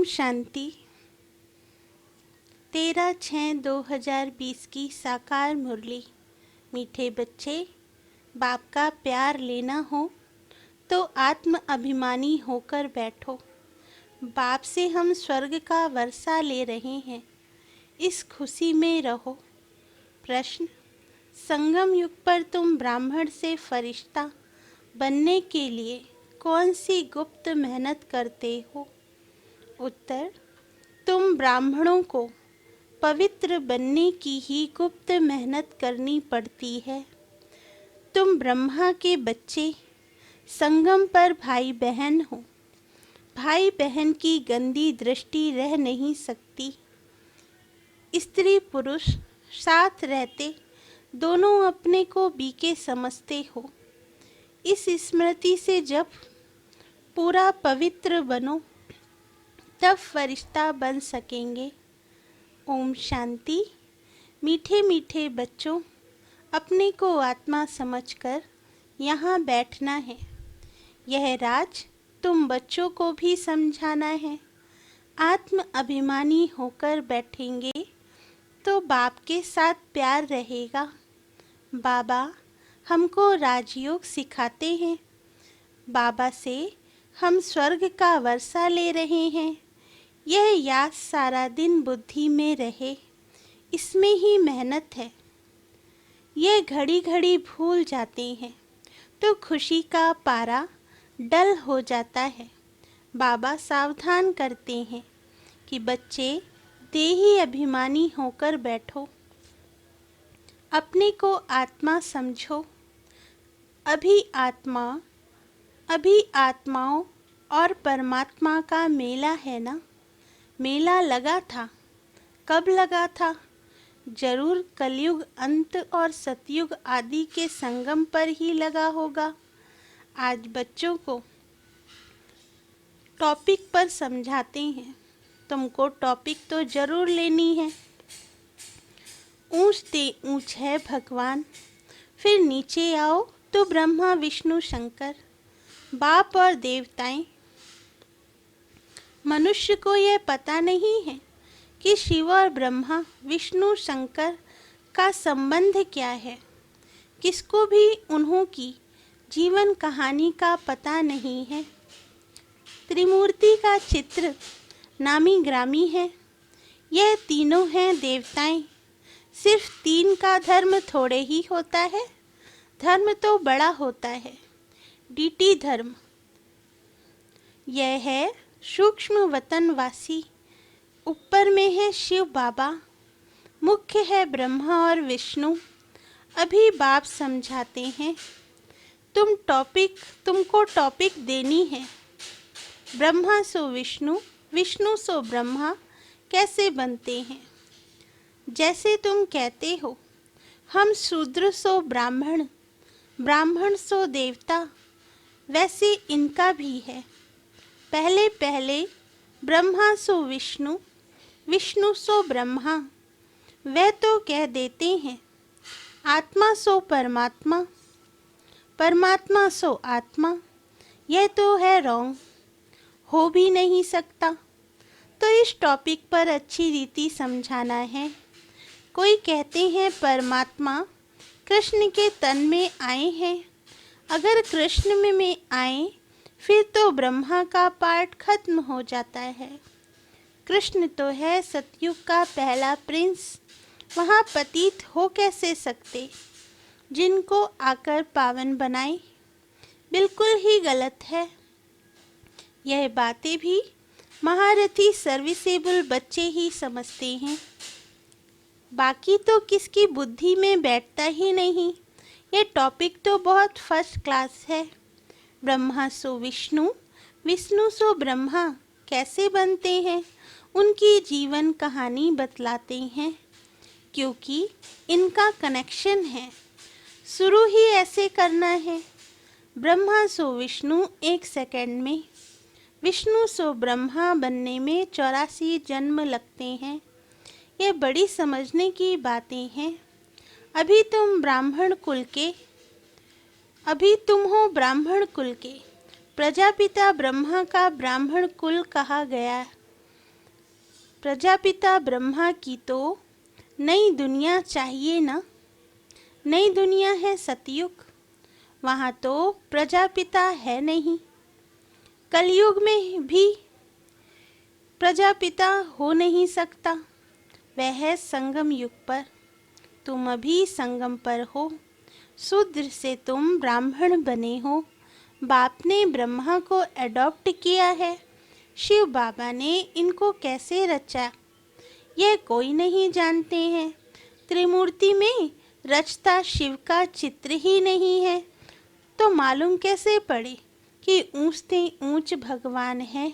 शांति। 13/6/2020 की साकार मुरली। मीठे बच्चे, बाप का प्यार लेना हो तो आत्म अभिमानी होकर बैठो। बाप से हम स्वर्ग का वर्षा ले रहे हैं, इस खुशी में रहो। प्रश्न: संगम युग पर तुम ब्राह्मण से फरिश्ता बनने के लिए कौन सी गुप्त मेहनत करते हो? उत्तर: तुम ब्राह्मणों को पवित्र बनने की ही गुप्त मेहनत करनी पड़ती है। तुम ब्रह्मा के बच्चे, संगम पर भाई बहन हो। भाई बहन की गंदी दृष्टि रह नहीं सकती। स्त्री पुरुष साथ रहते दोनों अपने को बीके समझते हो। इस स्मृति से जब पूरा पवित्र बनो तब फरिश्ता बन सकेंगे। ओम शांति। मीठे मीठे बच्चों, अपने को आत्मा समझकर यहाँ बैठना है। यह राज तुम बच्चों को भी समझाना है। आत्म अभिमानी होकर बैठेंगे तो बाप के साथ प्यार रहेगा। बाबा हमको राजयोग सिखाते हैं। बाबा से हम स्वर्ग का वर्षा ले रहे हैं। यह याद सारा दिन बुद्धि में रहे, इसमें ही मेहनत है। यह घड़ी घड़ी भूल जाते हैं तो खुशी का पारा डल हो जाता है। बाबा सावधान करते हैं कि बच्चे देही अभिमानी होकर बैठो। अपने को आत्मा समझो। अभी आत्माओं और परमात्मा का मेला है ना। मेला लगा था। कब लगा था? जरूर कलयुग अंत और सतयुग आदि के संगम पर ही लगा होगा। आज बच्चों को टॉपिक पर समझाते हैं। तुमको टॉपिक तो जरूर लेनी है। ऊंच ते ऊंच है भगवान, फिर नीचे आओ तो ब्रह्मा विष्णु शंकर, बाप और देवताएं। मनुष्य को यह पता नहीं है कि शिव और ब्रह्मा विष्णु शंकर का संबंध क्या है। किसको भी उन्हों की जीवन कहानी का पता नहीं है। त्रिमूर्ति का चित्र नामी ग्रामी है। यह तीनों हैं देवताएं। सिर्फ तीन का धर्म थोड़े ही होता है। धर्म तो बड़ा होता है, डीटी धर्म। यह है सूक्ष्म वतनवासी। ऊपर में है शिव बाबा, मुख्य है ब्रह्मा और विष्णु। अभी बाप समझाते हैं। तुमको टॉपिक देनी है। ब्रह्मा सो विष्णु, विष्णु सो ब्रह्मा कैसे बनते हैं। जैसे तुम कहते हो हम शूद्र सो ब्राह्मण, ब्राह्मण सो देवता, वैसे इनका भी है। पहले पहले ब्रह्मा सो विष्णु, विष्णु सो ब्रह्मा। वे तो कह देते हैं आत्मा सो परमात्मा, परमात्मा सो आत्मा। यह तो है रॉन्ग, हो भी नहीं सकता। तो इस टॉपिक पर अच्छी रीति समझाना है। कोई कहते हैं परमात्मा कृष्ण के तन में आए हैं। अगर कृष्ण में आए फिर तो ब्रह्मा का पार्ट खत्म हो जाता है। कृष्ण तो है सतयुग का पहला प्रिंस, वहाँ पतित हो कैसे सकते जिनको आकर पावन बनाए। बिल्कुल ही गलत है। यह बातें भी महारथी सर्विसेबल बच्चे ही समझते हैं। बाकी तो किसकी बुद्धि में बैठता ही नहीं। ये टॉपिक तो बहुत फर्स्ट क्लास है। ब्रह्मा सो विष्णु, विष्णु सो ब्रह्मा कैसे बनते हैं, उनकी जीवन कहानी बतलाते हैं। क्योंकि इनका कनेक्शन है, शुरू ही ऐसे करना है। ब्रह्मा सो विष्णु 1 सेकंड में, विष्णु सो ब्रह्मा बनने में 84 जन्म लगते हैं। ये बड़ी समझने की बातें हैं। अभी तुम हो ब्राह्मण कुल के। प्रजापिता ब्रह्मा का ब्राह्मण कुल कहा गया। प्रजापिता ब्रह्मा की तो नई दुनिया चाहिए ना। नई दुनिया है सतयुग, वहाँ तो प्रजापिता है नहीं। कलयुग में भी प्रजापिता हो नहीं सकता, वह है संगम युग पर। तुम अभी संगम पर हो, शूद्र से तुम ब्राह्मण बने हो। बाप ने ब्रह्मा को एडॉप्ट किया है, शिव बाबा ने इनको कैसे रचा यह कोई नहीं जानते हैं। त्रिमूर्ति में रचता शिव का चित्र ही नहीं है, तो मालूम कैसे पड़े कि ऊंच से ऊंच भगवान है,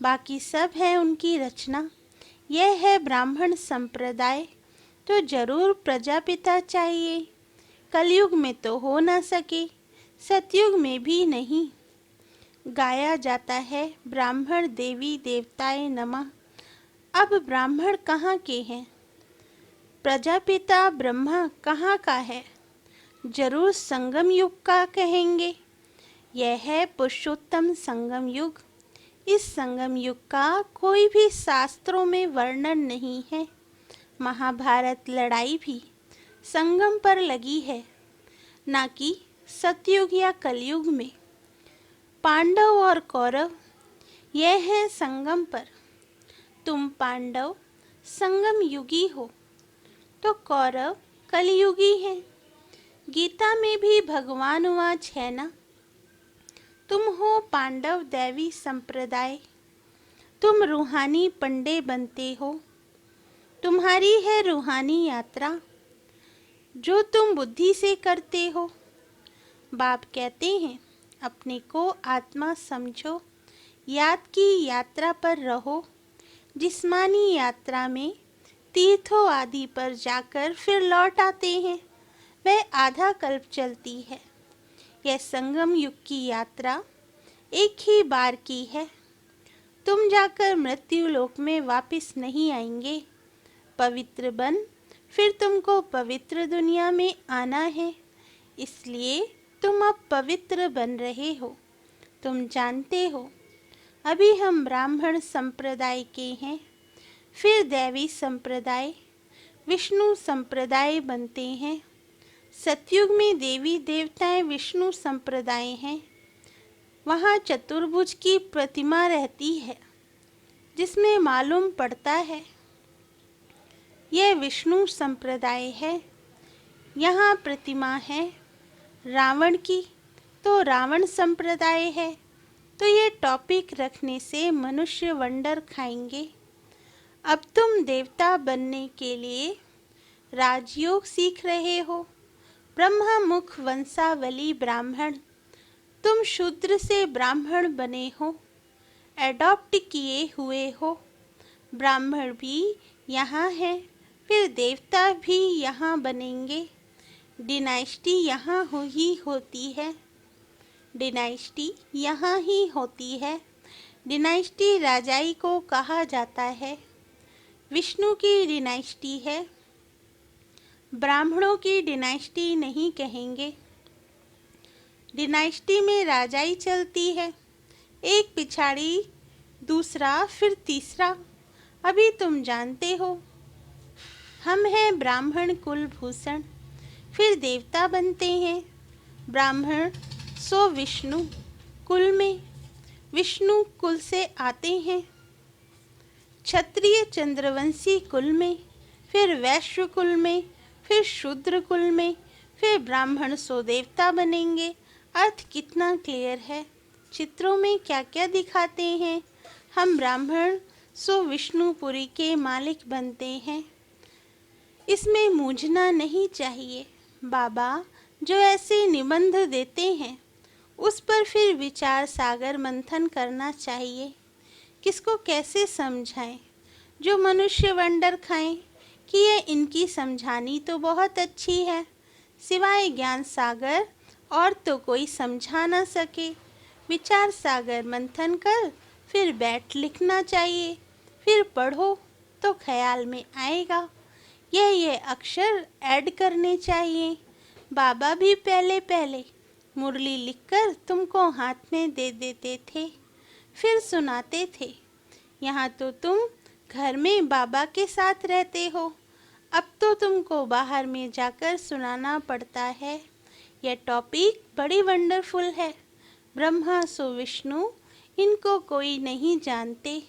बाकी सब है उनकी रचना। यह है ब्राह्मण संप्रदाय, तो जरूर प्रजापिता चाहिए। कलयुग में तो हो ना सके, सतयुग में भी नहीं। गाया जाता है ब्राह्मण देवी देवताए नमः। अब ब्राह्मण कहाँ के हैं? प्रजापिता ब्रह्मा कहाँ का है? जरूर संगम युग का कहेंगे। यह है पुरुषोत्तम संगम युग। इस संगम युग का कोई भी शास्त्रों में वर्णन नहीं है। महाभारत लड़ाई भी संगम पर लगी है, ना कि सतयुग या कलयुग में। पांडव और कौरव यह है संगम पर। तुम पांडव संगम युगी हो, तो कौरव कलयुगी हैं। गीता में भी भगवान वाच है ना, तुम हो पांडव दैवी संप्रदाय। तुम रूहानी पंडे बनते हो, तुम्हारी है रूहानी यात्रा, जो तुम बुद्धि से करते हो। बाप कहते हैं अपने को आत्मा समझो, याद की यात्रा पर रहो। जिस्मानी यात्रा में तीर्थों आदि पर जाकर फिर लौट आते हैं, वह आधा कल्प चलती है। यह संगम युग की यात्रा एक ही बार की है। तुम जाकर मृत्यु लोक में वापस नहीं आएंगे। पवित्र बन फिर तुमको पवित्र दुनिया में आना है, इसलिए तुम अब पवित्र बन रहे हो। तुम जानते हो अभी हम ब्राह्मण संप्रदाय के हैं, फिर दैवी संप्रदाय विष्णु संप्रदाय बनते हैं। सतयुग में देवी देवताएं विष्णु संप्रदाय हैं। वहाँ चतुर्भुज की प्रतिमा रहती है, जिसमें मालूम पड़ता है यह विष्णु संप्रदाय है। यहाँ प्रतिमा है रावण की, तो रावण संप्रदाय है। तो ये टॉपिक रखने से मनुष्य वंडर खाएंगे। अब तुम देवता बनने के लिए राजयोग सीख रहे हो। ब्रह्मा मुख वंशावली ब्राह्मण, तुम शूद्र से ब्राह्मण बने हो, एडॉप्ट किए हुए हो। ब्राह्मण भी यहाँ है, फिर देवता भी यहाँ बनेंगे। डिनाइस्टी यहाँ ही होती है। डिनाइस्टी यहाँ ही होती है। डिनाइस्टी राजाई को कहा जाता है। विष्णु की डिनाइस्टी है, ब्राह्मणों की डिनाइस्टी नहीं कहेंगे। डिनाइस्टी में राजाई चलती है, एक पिछाड़ी दूसरा फिर तीसरा। अभी तुम जानते हो हम हैं ब्राह्मण कुल भूषण, फिर देवता बनते हैं। ब्राह्मण सो विष्णु कुल में, विष्णु कुल से आते हैं। क्षत्रिय चंद्रवंशी कुल में, फिर वैश्य कुल में, फिर शूद्र कुल में, फिर ब्राह्मण सो देवता बनेंगे। अर्थ कितना क्लियर है। चित्रों में क्या क्या दिखाते हैं। हम ब्राह्मण सो विष्णुपुरी के मालिक बनते हैं। इसमें मूझना नहीं चाहिए। बाबा जो ऐसे निबंध देते हैं उस पर फिर विचार सागर मंथन करना चाहिए। किसको कैसे समझाएं? जो मनुष्य वंडर खाएं कि ये इनकी समझानी तो बहुत अच्छी है, सिवाय ज्ञान सागर और तो कोई समझा ना सके। विचार सागर मंथन कर फिर बैठ लिखना चाहिए, फिर पढ़ो तो ख्याल में आएगा। ये अक्षर ऐड करने चाहिए। बाबा भी पहले पहले मुरली लिखकर तुमको हाथ में दे देते थे, फिर सुनाते थे। यहाँ तो तुम घर में बाबा के साथ रहते हो, अब तो तुमको बाहर में जाकर सुनाना पड़ता है। यह टॉपिक बड़ी वंडरफुल है। ब्रह्मा सो विष्णु, इनको कोई नहीं जानते।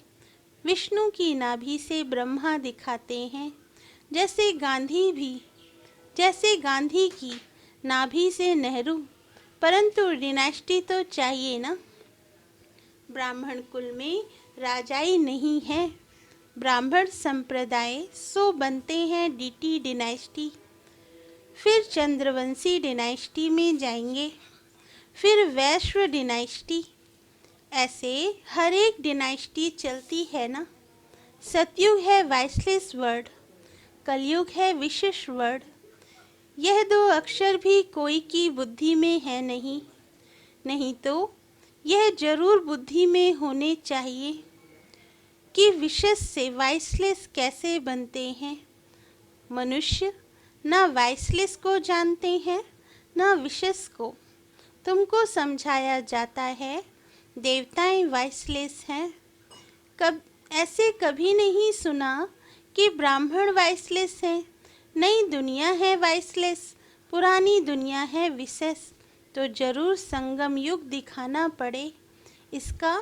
विष्णु की नाभि से ब्रह्मा दिखाते हैं, जैसे गांधी की नाभि से नेहरू। परंतु डिनेस्टी तो चाहिए ना। ब्राह्मण कुल में राजाई नहीं है। ब्राह्मण संप्रदाय सो बनते हैं डीटी डिनेस्टी। फिर चंद्रवंशी डिनेस्टी में जाएंगे, फिर वैश्व डिनेस्टी। ऐसे हर एक डिनेस्टी चलती है ना। सतयुग है वाइसलेस वर्ड, कलयुग है विशेष वर्ड। यह दो अक्षर भी कोई की बुद्धि में है नहीं, नहीं तो यह जरूर बुद्धि में होने चाहिए कि विशेष से वाइसलेस कैसे बनते हैं। मनुष्य ना वाइसलेस को जानते हैं ना विशेष को। तुमको समझाया जाता है देवताएं वाइसलेस हैं। ऐसे कभी नहीं सुना कि ब्राह्मण वाइसलेस हैं। नई दुनिया है वाइसलेस, पुरानी दुनिया है विशेष। तो जरूर संगम युग दिखाना पड़े, इसका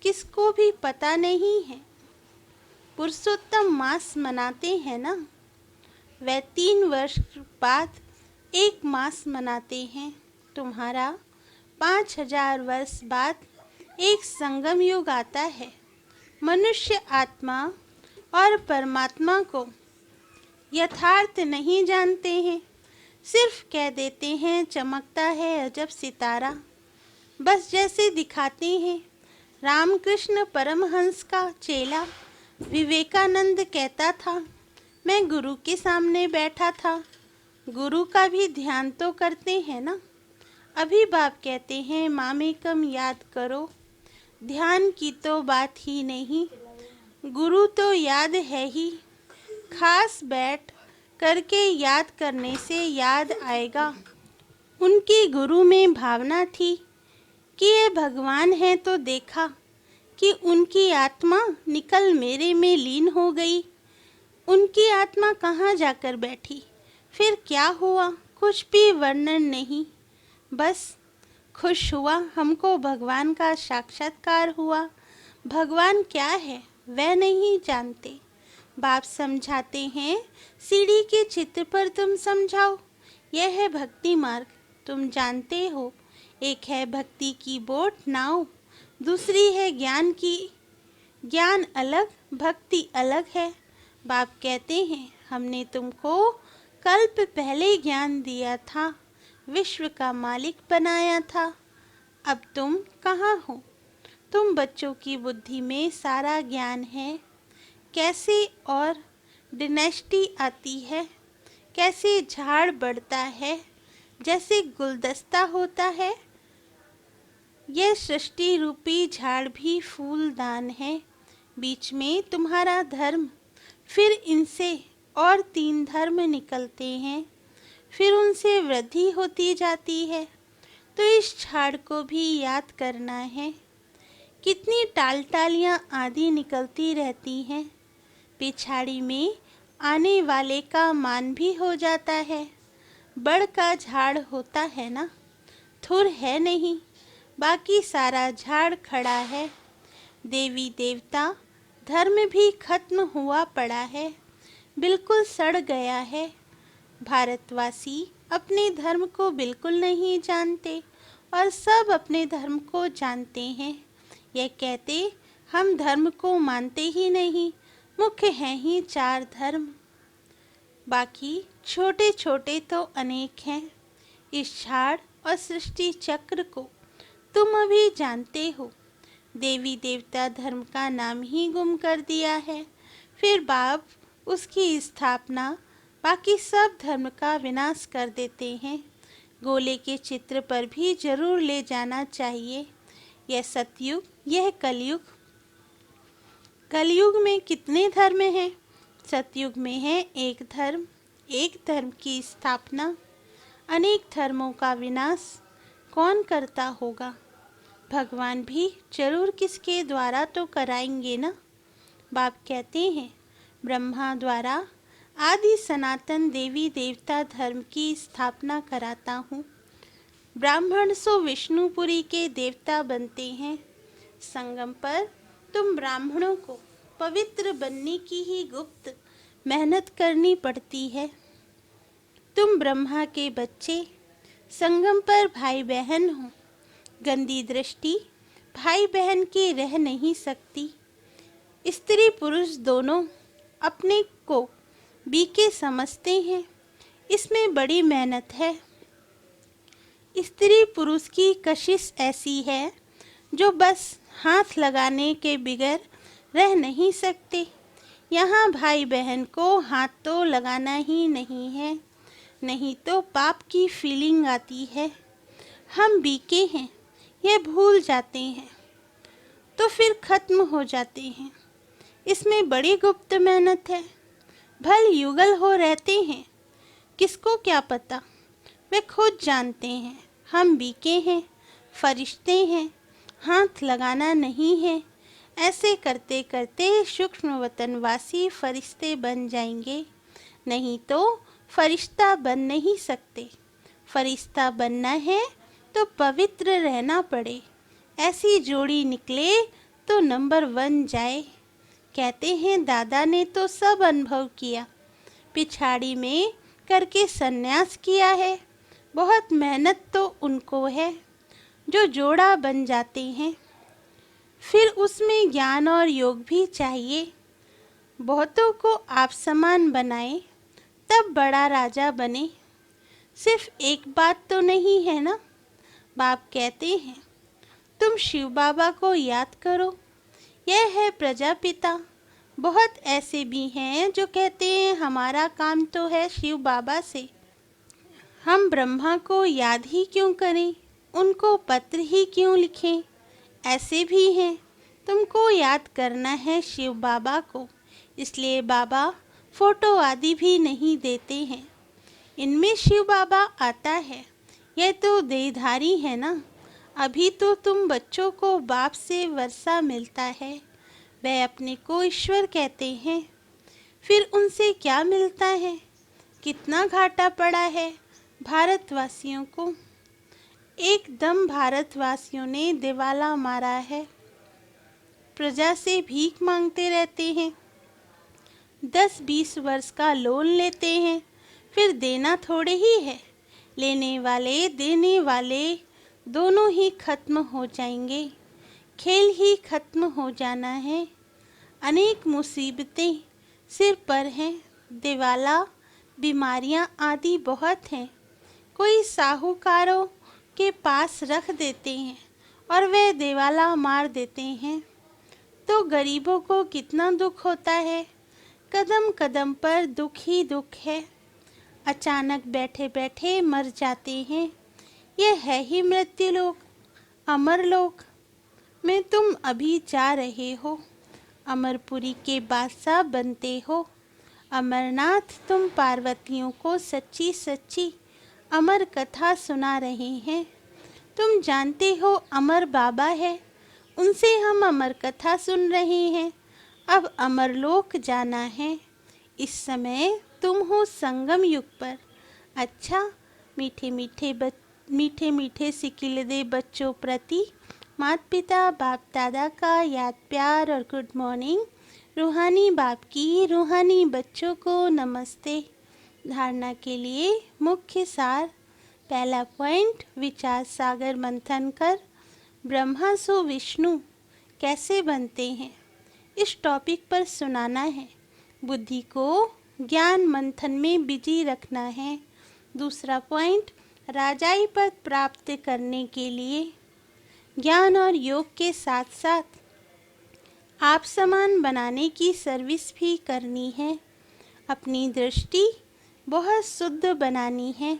किसको भी पता नहीं है। पुरुषोत्तम मास मनाते हैं ना, वह 3 वर्ष बाद एक मास मनाते हैं। तुम्हारा 5000 वर्ष बाद एक संगम युग आता है। मनुष्य आत्मा और परमात्मा को यथार्थ नहीं जानते हैं, सिर्फ कह देते हैं चमकता है अजब सितारा, बस जैसे दिखाते हैं। रामकृष्ण परमहंस का चेला विवेकानंद कहता था, मैं गुरु के सामने बैठा था। गुरु का भी ध्यान तो करते हैं ना। अभी बाप कहते हैं मामेकम याद करो, ध्यान की तो बात ही नहीं, गुरु तो याद है ही। खास बैठ करके याद करने से याद आएगा। उनकी गुरु में भावना थी कि ये भगवान है, तो देखा कि उनकी आत्मा निकल मेरे में लीन हो गई। उनकी आत्मा कहाँ जाकर बैठी, फिर क्या हुआ, कुछ भी वर्णन नहीं। बस खुश हुआ, हमको भगवान का साक्षात्कार हुआ। भगवान क्या है वह नहीं जानते। बाप समझाते हैं, सीढ़ी के चित्र पर तुम समझाओ। यह है भक्ति मार्ग, तुम जानते हो। एक है भक्ति की बोट नाव, दूसरी है ज्ञान की। ज्ञान अलग, भक्ति अलग है। बाप कहते हैं, हमने तुमको कल्प पहले ज्ञान दिया था, विश्व का मालिक बनाया था। अब तुम कहाँ हो? तुम बच्चों की बुद्धि में सारा ज्ञान है। कैसे और डिनेस्टी आती है, कैसे झाड़ बढ़ता है, जैसे गुलदस्ता होता है। यह सृष्टि रूपी झाड़ भी फूलदान है। बीच में तुम्हारा धर्म, फिर इनसे और 3 धर्म निकलते हैं, फिर उनसे वृद्धि होती जाती है। तो इस झाड़ को भी याद करना है। कितनी टालियाँ आदि निकलती रहती हैं, पिछाड़ी में आने वाले का मान भी हो जाता है। बड़ का झाड़ होता है ना, थुर है नहीं, बाकी सारा झाड़ खड़ा है। देवी देवता धर्म भी खत्म हुआ पड़ा है, बिल्कुल सड़ गया है। भारतवासी अपने धर्म को बिल्कुल नहीं जानते और सब अपने धर्म को जानते हैं। यह कहते हम धर्म को मानते ही नहीं, मुख्य हैं ही 4 धर्म, बाकी छोटे छोटे तो अनेक हैं। इस झाड़ और सृष्टि चक्र को तुम अभी जानते हो। देवी देवता धर्म का नाम ही गुम कर दिया है, फिर बाप उसकी स्थापना, बाकी सब धर्म का विनाश कर देते हैं। गोले के चित्र पर भी जरूर ले जाना चाहिए। यह सतयुग, यह कलयुग। कलयुग में कितने धर्म हैं? सतयुग में है एक धर्म, एक धर्म की स्थापना, अनेक धर्मों का विनाश कौन करता होगा? भगवान भी जरूर किसके द्वारा तो कराएंगे ना। बाप कहते हैं, ब्रह्मा द्वारा आदि सनातन देवी देवता धर्म की स्थापना कराता हूँ। ब्राह्मण सो विष्णुपुरी के देवता बनते हैं। संगम पर तुम ब्राह्मणों को पवित्र बनने की ही गुप्त मेहनत करनी पड़ती है। तुम ब्रह्मा के बच्चे, संगम पर भाई बहन हो। गंदी दृष्टि भाई बहन की रह नहीं सकती। स्त्री पुरुष दोनों अपने को बीके समझते हैं। इसमें बड़ी मेहनत है। स्त्री पुरुष की कशिश ऐसी है जो बस हाथ लगाने के बगैर रह नहीं सकते। यहाँ भाई बहन को हाथ तो लगाना ही नहीं है, नहीं तो पाप की फीलिंग आती है। हम बीके हैं यह भूल जाते हैं तो फिर खत्म हो जाते हैं। इसमें बड़ी गुप्त मेहनत है। भल युगल हो रहते हैं, किसको क्या पता, वे खुद जानते हैं। हम बीके हैं, फरिश्ते हैं, हाथ लगाना नहीं है। ऐसे करते करते सूक्ष्म वतनवासी फरिश्ते बन जाएंगे, नहीं तो फरिश्ता बन नहीं सकते। फरिश्ता बनना है तो पवित्र रहना पड़े। ऐसी जोड़ी निकले तो नंबर 1 जाए। कहते हैं दादा ने तो सब अनुभव किया, पिछाड़ी में करके सन्यास किया है। बहुत मेहनत तो उनको है जो जोड़ा बन जाते हैं। फिर उसमें ज्ञान और योग भी चाहिए। बहुतों को आप समान बनाए तब बड़ा राजा बने। सिर्फ एक बात तो नहीं है ना। बाप कहते हैं, तुम शिव बाबा को याद करो, यह है प्रजापिता। बहुत ऐसे भी हैं जो कहते हैं हमारा काम तो है शिव बाबा से, हम ब्रह्मा को याद ही क्यों करें, उनको पत्र ही क्यों लिखें। ऐसे भी हैं, तुमको याद करना है शिव बाबा को, इसलिए बाबा फोटो आदि भी नहीं देते हैं। इनमें शिव बाबा आता है, यह तो देहधारी है ना। अभी तो तुम बच्चों को बाप से वर्षा मिलता है, वह अपने को ईश्वर कहते हैं। फिर उनसे क्या मिलता है, कितना घाटा पड़ा है भारतवासियों को। एकदम भारतवासियों ने दिवाला मारा है। प्रजा से भीख मांगते रहते हैं, 10-20 वर्ष का लोन लेते हैं, फिर देना थोड़े ही है। लेने वाले देने वाले दोनों ही खत्म हो जाएंगे, खेल ही खत्म हो जाना है। अनेक मुसीबतें सिर पर हैं, दिवाला बीमारियां आदि बहुत हैं। कोई साहूकारों के पास रख देते हैं और वे दिवाला मार देते हैं, तो गरीबों को कितना दुख होता है। कदम कदम पर दुख ही दुख है। अचानक बैठे बैठे मर जाते हैं। यह है ही मृत्युलोक, अमरलोक में तुम अभी जा रहे हो। अमरपुरी के बादशाह बनते हो। अमरनाथ तुम पार्वतियों को सच्ची सच्ची अमर कथा सुना रहे हैं। तुम जानते हो अमर बाबा है, उनसे हम अमर कथा सुन रहे हैं। अब अमरलोक जाना है। इस समय तुम हो संगम युग पर। अच्छा, मीठे मीठे सिकिलदे बच्चों प्रति माता पिता बाप दादा का याद प्यार और गुड मॉर्निंग। रूहानी बाप की रूहानी बच्चों को नमस्ते। धारणा के लिए मुख्य सार। पहला पॉइंट, विचार सागर मंथन कर ब्रह्मा सो विष्णु कैसे बनते हैं, इस टॉपिक पर सुनाना है। बुद्धि को ज्ञान मंथन में बिजी रखना है। दूसरा पॉइंट, राजाई पद प्राप्त करने के लिए ज्ञान और योग के साथ साथ आप समान बनाने की सर्विस भी करनी है। अपनी दृष्टि बहुत शुद्ध बनानी है।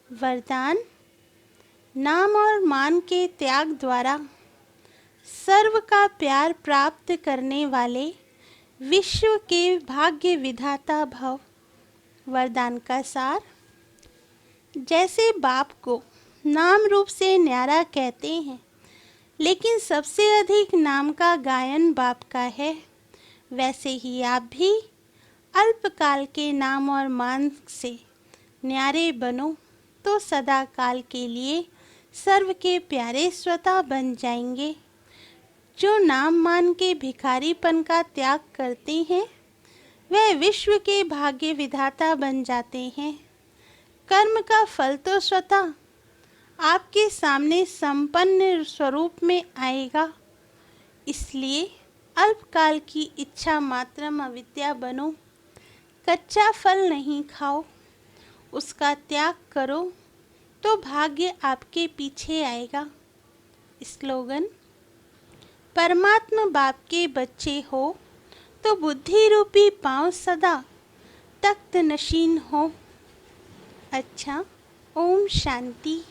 वरदान, नाम और मान के त्याग द्वारा सर्व का प्यार प्राप्त करने वाले विश्व के भाग्य विधाता भव। वरदान का सार, जैसे बाप को नाम रूप से न्यारा कहते हैं, लेकिन सबसे अधिक नाम का गायन बाप का है। वैसे ही आप भी अल्पकाल के नाम और मान से न्यारे बनो तो सदा काल के लिए सर्व के प्यारे स्वतः बन जाएंगे। जो नाम मान के भिखारीपन का त्याग करते हैं वह विश्व के भाग्य विधाता बन जाते हैं। कर्म का फल तो स्वतः आपके सामने संपन्न स्वरूप में आएगा। इसलिए अल्पकाल की इच्छा मात्रम अविद्या बनो। कच्चा फल नहीं खाओ, उसका त्याग करो तो भाग्य आपके पीछे आएगा। स्लोगन: परमात्मा बाप के बच्चे हो तो बुद्धि रूपी पांव सदा तख्त नशीन हो। अच्छा, ओम शांति।